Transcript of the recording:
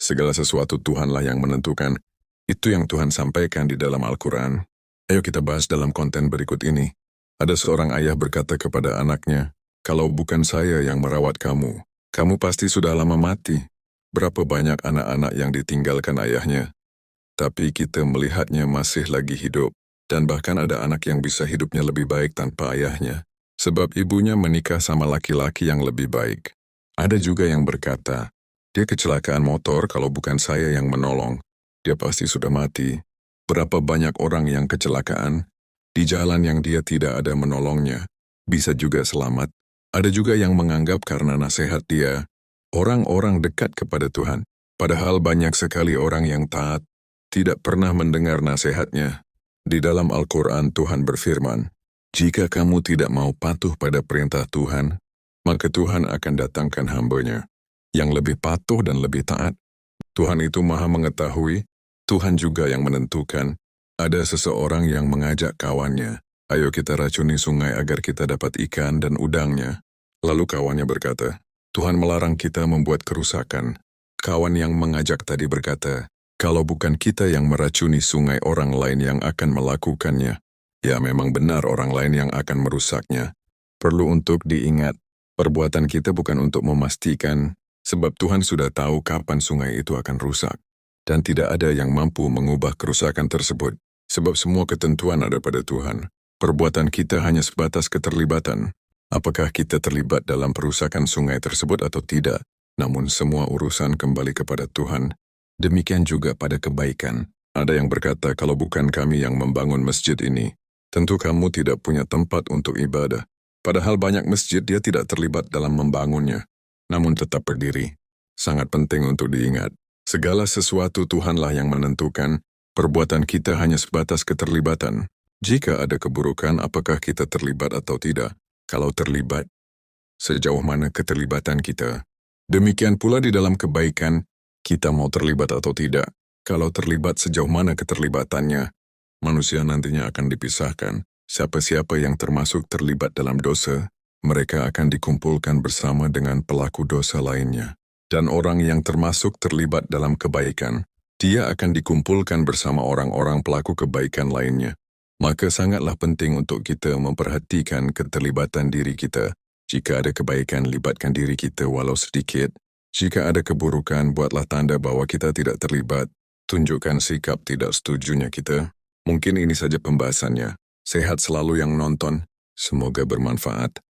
Segala sesuatu Tuhanlah yang menentukan. Itu yang Tuhan sampaikan di dalam Al-Quran. Ayo kita bahas dalam konten berikut ini. Ada seorang ayah berkata kepada anaknya, "Kalau bukan saya yang merawat kamu, kamu pasti sudah lama mati." Berapa banyak anak-anak yang ditinggalkan ayahnya, tapi kita melihatnya masih lagi hidup. Dan bahkan ada anak yang bisa hidupnya lebih baik tanpa ayahnya, sebab ibunya menikah sama laki-laki yang lebih baik. Ada juga yang berkata, dia kecelakaan motor kalau bukan saya yang menolong, dia pasti sudah mati. Berapa banyak orang yang kecelakaan, di jalan yang dia tidak ada menolongnya, bisa juga selamat. Ada juga yang menganggap karena nasihat dia, orang-orang dekat kepada Tuhan. Padahal banyak sekali orang yang taat, tidak pernah mendengar nasihatnya. Di dalam Al-Quran Tuhan berfirman, "Jika kamu tidak mau patuh pada perintah Tuhan, maka Tuhan akan datangkan hamba-Nya yang lebih patuh dan lebih taat." Tuhan itu Maha mengetahui, Tuhan juga yang menentukan. Ada seseorang yang mengajak kawannya, "Ayo kita racuni sungai agar kita dapat ikan dan udangnya." Lalu kawannya berkata, "Tuhan melarang kita membuat kerusakan." Kawan yang mengajak tadi berkata, "Kalau bukan kita yang meracuni sungai, orang lain yang akan melakukannya." Ya, memang benar orang lain yang akan merusaknya. Perlu untuk diingat, perbuatan kita bukan untuk memastikan, sebab Tuhan sudah tahu kapan sungai itu akan rusak. Dan tidak ada yang mampu mengubah kerusakan tersebut, sebab semua ketentuan ada pada Tuhan. Perbuatan kita hanya sebatas keterlibatan. Apakah kita terlibat dalam perusakan sungai tersebut atau tidak? Namun semua urusan kembali kepada Tuhan. Demikian juga pada kebaikan. Ada yang berkata, "Kalau bukan kami yang membangun masjid ini, tentu kamu tidak punya tempat untuk ibadah." Padahal banyak masjid dia tidak terlibat dalam membangunnya, namun tetap berdiri. Sangat penting untuk diingat. Segala sesuatu Tuhanlah yang menentukan, perbuatan kita hanya sebatas keterlibatan. Jika ada keburukan, apakah kita terlibat atau tidak? Kalau terlibat, sejauh mana keterlibatan kita? Demikian pula di dalam kebaikan, kita mau terlibat atau tidak. Kalau terlibat, sejauh mana keterlibatannya? Manusia nantinya akan dipisahkan. Siapa-siapa yang termasuk terlibat dalam dosa, mereka akan dikumpulkan bersama dengan pelaku dosa lainnya. Dan orang yang termasuk terlibat dalam kebaikan, dia akan dikumpulkan bersama orang-orang pelaku kebaikan lainnya. Maka sangatlah penting untuk kita memperhatikan keterlibatan diri kita. Jika ada kebaikan, libatkan diri kita walau sedikit. Jika ada keburukan, buatlah tanda bahwa kita tidak terlibat. Tunjukkan sikap tidak setujunya kita. Mungkin ini saja pembahasannya. Sehat selalu yang nonton. Semoga bermanfaat.